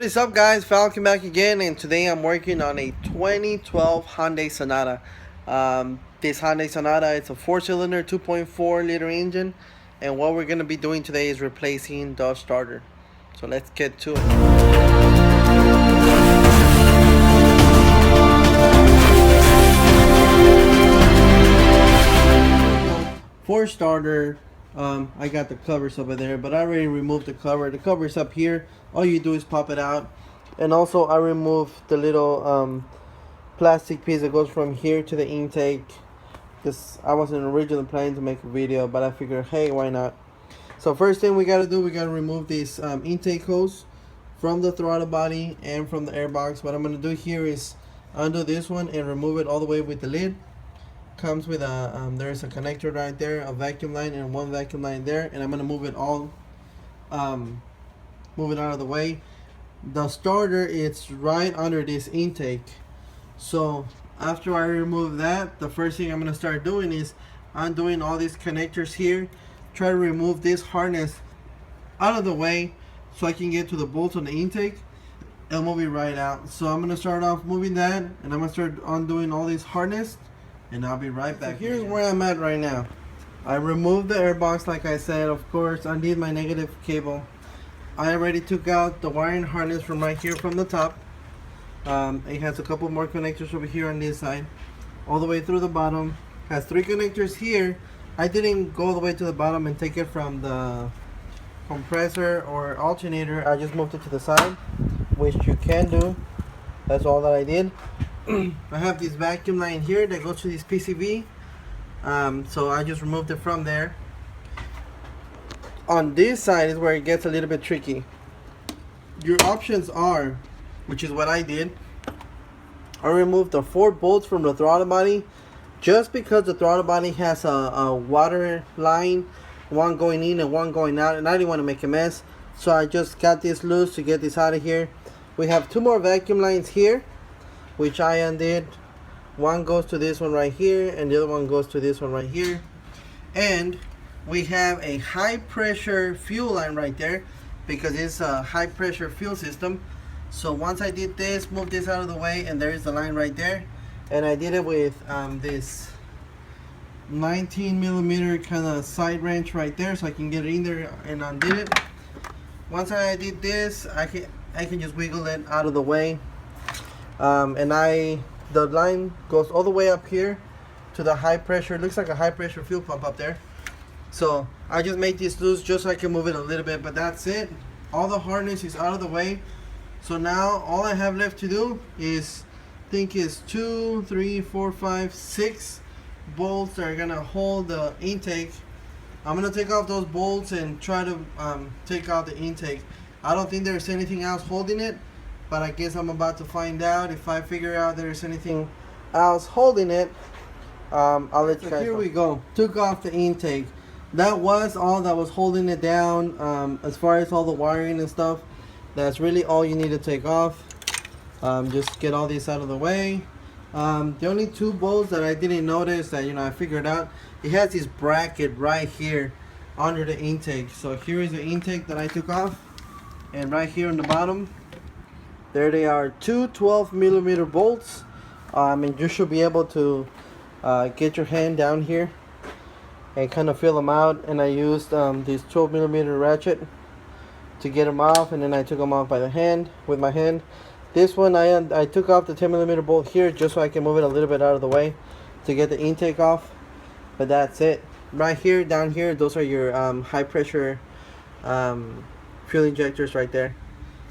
What's up guys, Falcon back again, and today I'm working on a 2012 Hyundai Sonata. This Hyundai Sonata, it's a 4-cylinder 2.4 liter engine, and what we're going to be doing today is replacing the starter. So let's get to it. For starter, I got the covers over there, but I already removed the cover. The cover is up here. All you do is pop it out. And also I removed the little plastic piece that goes from here to the intake, because I wasn't originally planning to make a video, but I figured, hey, why not? So first thing we gotta do, we gotta remove this intake hose from the throttle body and from the airbox. What I'm gonna do here is undo this one and remove it all the way with the lid. Comes with a there's a connector right there, a vacuum line, and one vacuum line there, and I'm gonna move it all move it out of the way. The starter, it's right under this intake. So after I remove that, the first thing I'm gonna start doing is undoing all these connectors here. Try to remove this harness out of the way so I can get to the bolts on the intake and move it right out. So I'm gonna start off moving that, and I'm gonna start undoing all these harness, and I'll be right back. So here's where I'm at right now. I removed the airbox, like I said. Of course, I need my negative cable. I already took out the wiring harness from right here from the top. It has a couple more connectors over here on this side, all the way through the bottom. Has 3 connectors here. I didn't go all the way to the bottom and take it from the compressor or alternator. I just moved it to the side, which you can do. That's all that I did. I have this vacuum line here that goes to this PCV, so I just removed it from there. On this side is where it gets a little bit tricky. Your options are, which is what I did, I removed the 4 bolts from the throttle body, just because the throttle body has a water line, one going in and one going out, and I didn't want to make a mess, so I just got this loose to get this out of here. We have 2 more vacuum lines here, which I undid. One goes to this one right here, and the other one goes to this one right here. And we have a high pressure fuel line right there, because it's a high pressure fuel system. So once I did this, move this out of the way, and there's the line right there. And I did it with this 19mm kind of side wrench right there, so I can get it in there, and undid it. Once I did this, I can just wiggle it out of the way. The line goes all the way up here to the high pressure. It looks like a high pressure fuel pump up there. So I just made this loose just so I can move it a little bit, but that's it. All the harness is out of the way. So now all I have left to do is, I think is 2, 3, 4, 5, 6 bolts that are gonna hold the intake. I'm gonna take off those bolts and try to take out the intake. I don't think there's anything else holding it, but I guess I'm about to find out. If I figure out there's anything else holding it, I'll let you guys know. Here we go. Took off the intake. That was all that was holding it down. As far as all the wiring and stuff, that's really all you need to take off. Just get all this out of the way. The only 2 bolts that I didn't notice that I figured out, it has this bracket right here under the intake. So here is the intake that I took off, and right here on the bottom, there they are, 2 12mm bolts. And you should be able to get your hand down here and kind of feel them out. And I used this 12mm ratchet to get them off, and then I took them off by the hand, with my hand. This one I took off the 10mm bolt here just so I can move it a little bit out of the way to get the intake off. But that's it. Right here, down here, those are your high pressure fuel injectors right there.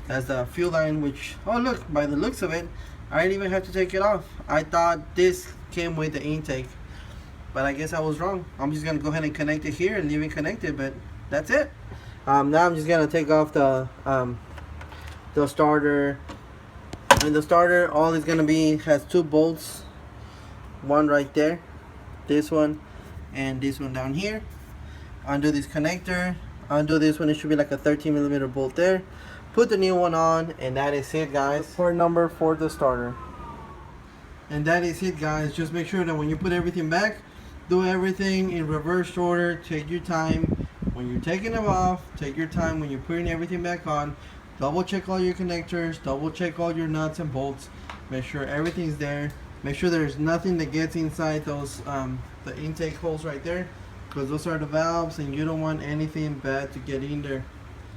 That's the fuel line, which, oh look, by the looks of it, I didn't even have to take it off. I thought this came with the intake, but I guess I was wrong. I'm just gonna go ahead and connect it here and leave it connected, but that's it. Now I'm just gonna take off the starter. And the starter, all it's gonna be, has 2 bolts, one right there, this one, and this one down here. Undo this connector, undo this one. It should be like a 13mm bolt there. Put the new one on, and that is it, guys. Port number for the starter. And that is it, guys. Just make sure that when you put everything back, do everything in reverse order. Take your time when you're taking them off. Take your time when you're putting everything back on. double check all your connectors, double check all your nuts and bolts, make sure everything's there, make sure there's nothing that gets inside those the intake holes right there, because those are the valves and you don't want anything bad to get in there.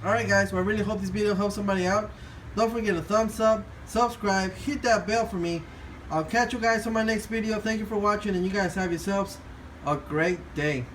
Alright guys, well, I really hope this video helps somebody out. Don't forget to thumbs up, subscribe, hit that bell for me. I'll catch you guys on my next video. Thank you for watching, and you guys have yourselves a great day.